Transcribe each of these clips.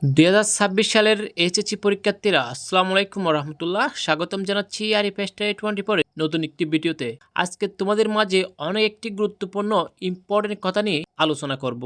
2026 সালের এইচএসসি পরীক্ষার্থীরা আসসালামু আলাইকুম রহমতুল্লাহ, স্বাগতম জানাচ্ছি আরিফ স্টাডি 24 নতুন একটি ভিডিওতে। আজকে তোমাদের মাঝে অনেক একটি গুরুত্বপূর্ণ ইম্পর্টেন্ট কথা নিয়ে আলোচনা করব।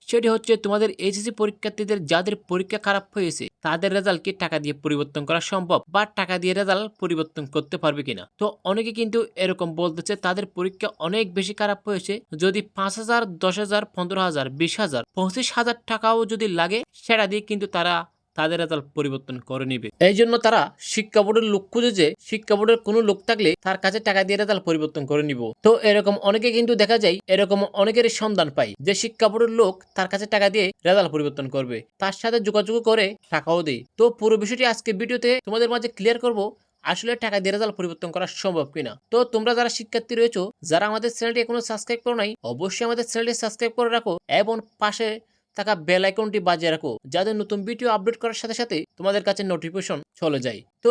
সেটি হচ্ছে তোমাদের এইচএসসি পরীক্ষার্থীদের যাদের পরীক্ষা খারাপ হয়েছে তাদের রেজাল্ট কি টাকা দিয়ে পরিবর্তন করা সম্ভব, বা টাকা দিয়ে রেজাল্ট পরিবর্তন করতে পারবে কিনা। তো অনেকে কিন্তু এরকম বলতেছে তাদের পরীক্ষা অনেক বেশি খারাপ হয়েছে, যদি 5,000, 10,000, 15,000, 20,000, 25,000 টাকাও যদি লাগে সেটা দিয়ে কিন্তু তারা তাদের রেজাল্ট পরিবর্তন করে নিবে। এই জন্য তারা শিক্ষা বোর্ডের লোক খুঁজে, যে শিক্ষা বোর্ডের কোনো লোক থাকলে তার কাছে টাকা দিয়ে রেজাল্ট পরিবর্তন করে নিব। তো এরকম অনেকে কিন্তু দেখা যায়, এরকম অনেকেরই সন্ধান পাই যে শিক্ষা বোর্ডের লোক তার কাছে টাকা দিয়ে রেজাল্ট পরিবর্তন করবে, তার সাথে যোগাযোগ করে টাকাও দেয়। তো পুরো বিষয়টি আজকে ভিডিওতে তোমাদের মাঝে ক্লিয়ার করব, আসলে টাকা দিয়ে রেজাল্ট পরিবর্তন করা সম্ভব কিনা। তো তোমরা যারা শিক্ষার্থী রয়েছো, যারা আমাদের চ্যানেলটি এখনো সাবস্ক্রাইব করো নাই, অবশ্যই আমাদের চ্যানেলটি সাবস্ক্রাইব করে রাখো এবং পাশে থাকা বেল আইকনটি বাজিয়ে রাখো, যাতে নতুন ভিডিও আপলোড করার সাথে সাথে তোমাদের কাছে নোটিফিকেশন চলে যায়। তো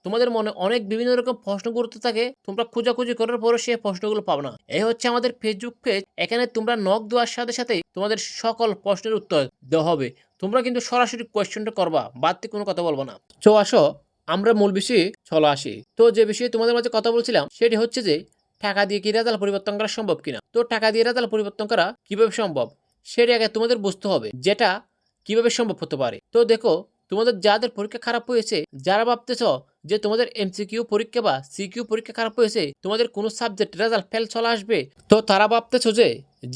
তোমাদের মনে অনেক বিভিন্ন রকম প্রশ্ন গুরুত্ব থাকে, তোমরা খোঁজাখুঁজি করার পরও সেই প্রশ্নগুলো পাও না। এই হচ্ছে আমাদের ফেসবুক পেজ, এখানে তোমরা নক দেওয়ার সাথে সাথে তোমাদের সকল প্রশ্নের উত্তর দেওয়া হবে। তোমরা কিন্তু সরাসরি কোয়েশ্চনটা করবা, বাড়তি কোনো কথা বলবো না। তো আসো আমরা মূল বিষয়ে চলে আসি। তো যে বিষয়ে তোমাদের মাঝে কথা বলছিলাম সেটি হচ্ছে যে টাকা দিয়ে কি রেজাল্ট পরিবর্তন করা সম্ভব কিনা। তো টাকা দিয়ে রেজাল্ট পরিবর্তন করা কিভাবে সম্ভব সেটি আগে তোমাদের বুঝতে হবে, যেটা কিভাবে সম্ভব হতে পারে। তো দেখো, তোমাদের যাদের পরীক্ষা খারাপ হয়েছে, যারা ভাবতেছ যে তোমাদের এমসিকিউ পরীক্ষা বা সিকিউ পরীক্ষা খারাপ হয়েছে, তোমাদের কোনো সাবজেক্ট রেজাল্ট ফেল চলে আসবে, তো তারা ভাবতেছো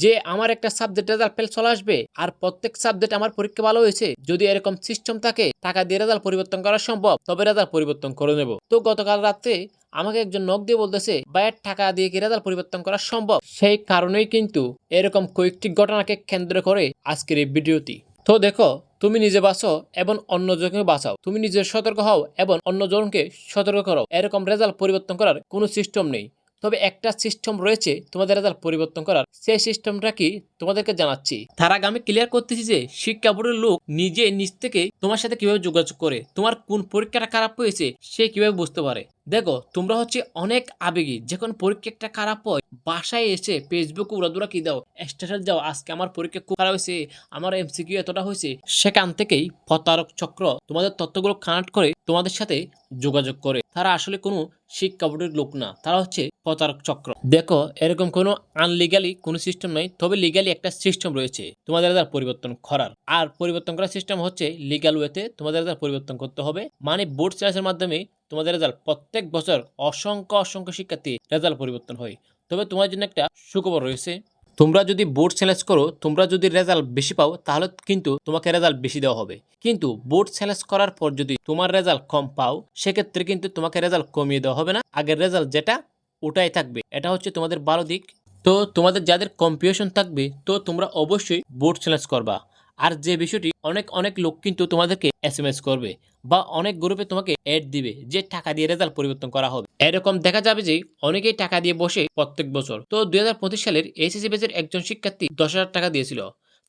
যে আমার একটা সাবজেক্ট রেজাল্ট ফেল চলে আসবে আর প্রত্যেক সাবজেক্ট আমার পরীক্ষা ভালো হয়েছে। যদি এরকম সিস্টেম থাকে টাকা দিয়ে রেজাল্ট পরিবর্তন করা সম্ভব, তবে রেজাল্ট পরিবর্তন করে নেব। তো গতকাল রাত্রে আমাকে একজন নক দিয়ে বলতেছে, ভাইয়ের টাকা দিয়ে কি রেজাল্ট পরিবর্তন করা সম্ভব। সেই কারণেই কিন্তু এরকম কয়েকটি ঘটনাকে কেন্দ্র করে আজকের এই ভিডিওটি। তো দেখো, তুমি নিজে বাঁচো এবং অন্যজনকে বাঁচাও, তুমি নিজে সতর্ক হও এবং অন্যজনকে সতর্ক করো। এরকম রেজাল্ট পরিবর্তন করার কোনো সিস্টেম নেই, তবে একটা সিস্টেম রয়েছে তোমাদের রেজাল্ট পরিবর্তন করার। সেই সিস্টেমটা কি তোমাদেরকে জানাচ্ছি। তার আগে আমি ক্লিয়ার করতেছি যে শিক্ষা বোর্ডের লোক নিজে নিজ থেকে তোমার সাথে কিভাবে যোগাযোগ করে, তোমার কোন পরীক্ষাটা খারাপ হয়েছে সে কিভাবে বুঝতে পারে। দেখো, তোমরা হচ্ছে অনেক আবেগী, যখন পরীক্ষা একটা খারাপ হয় বাসায় এসে ফেসবুকে উড়াদুরা কি দাও, স্ট্যাটাস দাও, আজকে আমার পরীক্ষা খুব খারাপ হয়েছে, আমার এমসিকিউ এতটা হয়েছে। সেখান থেকেই প্রতারক চক্র তোমাদের তথ্যগুলো কানেক্ট করে তোমাদের সাথে যোগাযোগ করে। তারা আসলে কোনো শিক্ষা বোর্ডের লোক না, তারা হচ্ছে প্রতারক চক্র। দেখো, এরকম কোনো আনলিগালি কোনো সিস্টেম নাই, তবে লিগালি একটা সিস্টেম রয়েছে তোমাদের রেজাল্ট পরিবর্তন করার। আর পরিবর্তন করার সিস্টেম হচ্ছে লিগাল ওয়েতে তোমাদের রেজাল্ট পরিবর্তন করতে হবে, মানে বোর্ড সিলেবাসের মাধ্যমে তোমাদের রেজাল্ট প্রত্যেক বছর অসংখ্য শিক্ষার্থী রেজাল্ট পরিবর্তন হয়। তবে তোমার জন্য একটা সুখবর রয়েছে, তোমরা যদি বোর্ড সিলেক্ট করো, তোমরা যদি রেজাল্ট বেশি পাও, তাহলে কিন্তু তোমাকে রেজাল্ট বেশি দেওয়া হবে। কিন্তু বোর্ড সিলেক্ট করার পর যদি তোমার রেজাল্ট কম পাও, সেক্ষেত্রে কিন্তু তোমাকে রেজাল্ট কমিয়ে দেওয়া হবে না, আগের রেজাল্ট যেটা ওটাই থাকবে। এটা হচ্ছে তোমাদের ভালো দিক। তো তোমাদের যাদের কম্পিটিশন থাকবে, তো তোমরা অবশ্যই বোর্ড সিলেক্ট করবা। আর যে বিষয়টি, অনেক লোক কিন্তু তোমাদেরকে এসএমএস করবে বা অনেক গ্রুপে তোমাকে অ্যাড দিবে যে টাকা দিয়ে রেজাল্ট পরিবর্তন করা হবে। এরকম দেখা যাবে যে অনেকেই টাকা দিয়ে বসে প্রত্যেক বছর। তো 2025 সালের এইচএসসি ব্যাচের একজন শিক্ষার্থী 10,000 টাকা দিয়েছিল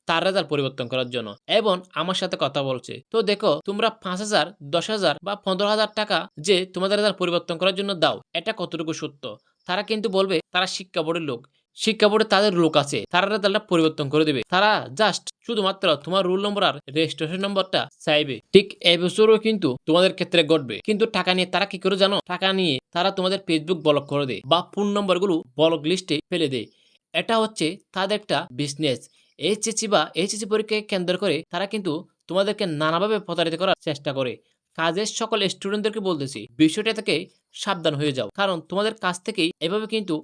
তার রেজাল্ট পরিবর্তন করার জন্য, এবং আমার সাথে কথা বলছে। তো দেখো, তোমরা 5,000, 10,000 বা 15,000 টাকা যে তোমাদের রেজাল্ট পরিবর্তন করার জন্য দাও, এটা কতটুকু সত্য। তারা কিন্তু বলবে তারা শিক্ষা বোর্ডের লোক, শিক্ষা বোর্ডে তাদের লোক আছে, তারা রেজাল্টটা পরিবর্তন করে দেবে। তারা জাস্ট শুধুমাত্র তোমার রোল নম্বর আর রেজিস্ট্রেশন নম্বরটা চাইবে। ঠিক এবছরও কিন্তু তোমাদের ক্ষেত্রে ঘটবে। কিন্তু টাকা নিয়ে তারা কি করে জানো, টাকা নিয়ে তারা তোমাদের ফেসবুক ব্লক করে দেয় বা ফোন নম্বরগুলো ব্লক লিস্টে ফেলে দেয়। এটা হচ্ছে তাদের একটা বিজনেস। এইচএসসি পরীক্ষাকে কেন্দ্র করে তারা কিন্তু তোমাদেরকে নানাভাবে প্রতারিত করার চেষ্টা করে। কাজের সকল স্টুডেন্টদেরকে বলতেছি, বিষয়টা থেকে সাবধান হয়ে যাও, কারণ তোমাদের কাছ থেকেই এভাবে কিন্তু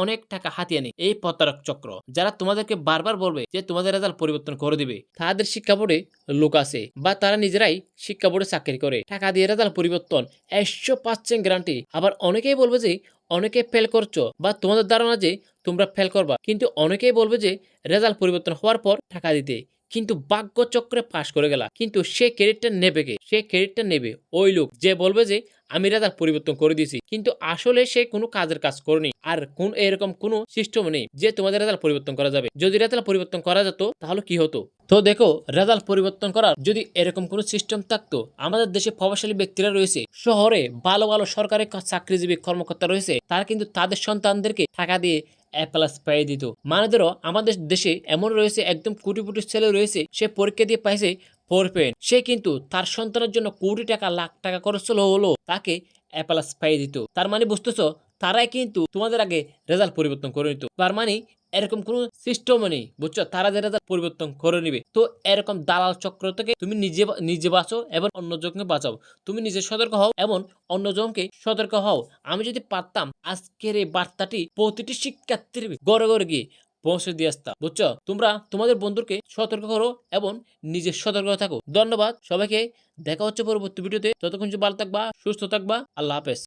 অনেক টাকা হাতিয়ে নেয় এই প্রতারক চক্র, যারা তোমাদেরকে বারবার বলবে যে তোমাদের রেজাল্ট পরিবর্তন করে দিবে। তাদের শিক্ষা বোর্ডে লোক আছে বা তারা নিজেরাই শিক্ষা বোর্ডে চাকরি করে, টাকা দিয়ে রেজাল্ট পরিবর্তন 100% গ্যারান্টি। আবার অনেকেই বলবে যে অনেকে ফেল করছো বা তোমাদের ধারণা যে তোমরা ফেল করবা, কিন্তু অনেকেই বলবে যে রেজাল্ট পরিবর্তন হওয়ার পর টাকা দিতে, কিন্তু ভাগ্য চক্রে পাশ করে গেলা। কিন্তু সে ক্রেডিটটা নেবে কে? সে ক্রেডিটটা নেবে ওই লোক যে বলবে যে আমি রেজাল্ট পরিবর্তন করে দিয়েছি, কিন্তু আসলে সে কোনো কাজের কাজ করেনি। আর এরকম কোনো সিস্টেম নেই যে তোমাদের রেজাল্ট পরিবর্তন করা যাবে। যদি রেজাল্ট পরিবর্তন করা যেত তাহলে কি হতো? তো দেখো, রেজাল্ট পরিবর্তন করার যদি এরকম কোনো সিস্টেম থাকতো, আমাদের দেশে প্রভাবশালী ব্যক্তিরা রয়েছে, শহরে ভালো সরকারি চাকরিজীবী কর্মকর্তা রয়েছে, তারা কিন্তু তাদের সন্তানদেরকে টাকা দিয়ে A+ পাইয়ে দিত। মানে ধরো, আমাদের দেশে এমন রয়েছে একদম কোটিপতি ছেলে রয়েছে, সে পরীক্ষা দিয়ে পাইছে পড়বেন, সে কিন্তু তার সন্তানের জন্য কোটি টাকা লাখ টাকা খরচ হলো তাকে এ প্লাস পাইয়ে দিত। তার মানে বুঝতেছো, তারাই কিন্তু তোমাদের আগে রেজাল্ট পরিবর্তন করে নিত। তার মানে এরকম কোনো সিস্টেমও নেই, বুঝছো, তারা যে রেজাল্ট পরিবর্তন করে নিবে। তো এরকম দালাল চক্র থেকে তুমি নিজে বাঁচো এবং অন্যজনকে বাঁচাও। তুমি নিজে সতর্ক হও এবং অন্যজনকে সতর্ক হও। আমি যদি পারতাম আজকের এই বার্তাটি প্রতিটি শিক্ষার্থীর ঘরে ঘরে গিয়ে পৌঁছে দিয়ে আসতাম, বুঝছো। তোমরা তোমাদের বন্ধুকে সতর্ক করো এবং নিজে সতর্ক থাকো। ধন্যবাদ সবাইকে, দেখা হচ্ছে পরবর্তী ভিডিওতে। ততক্ষণ ভালো থাকবা, সুস্থ থাকবা, আল্লাহ হাফেজ।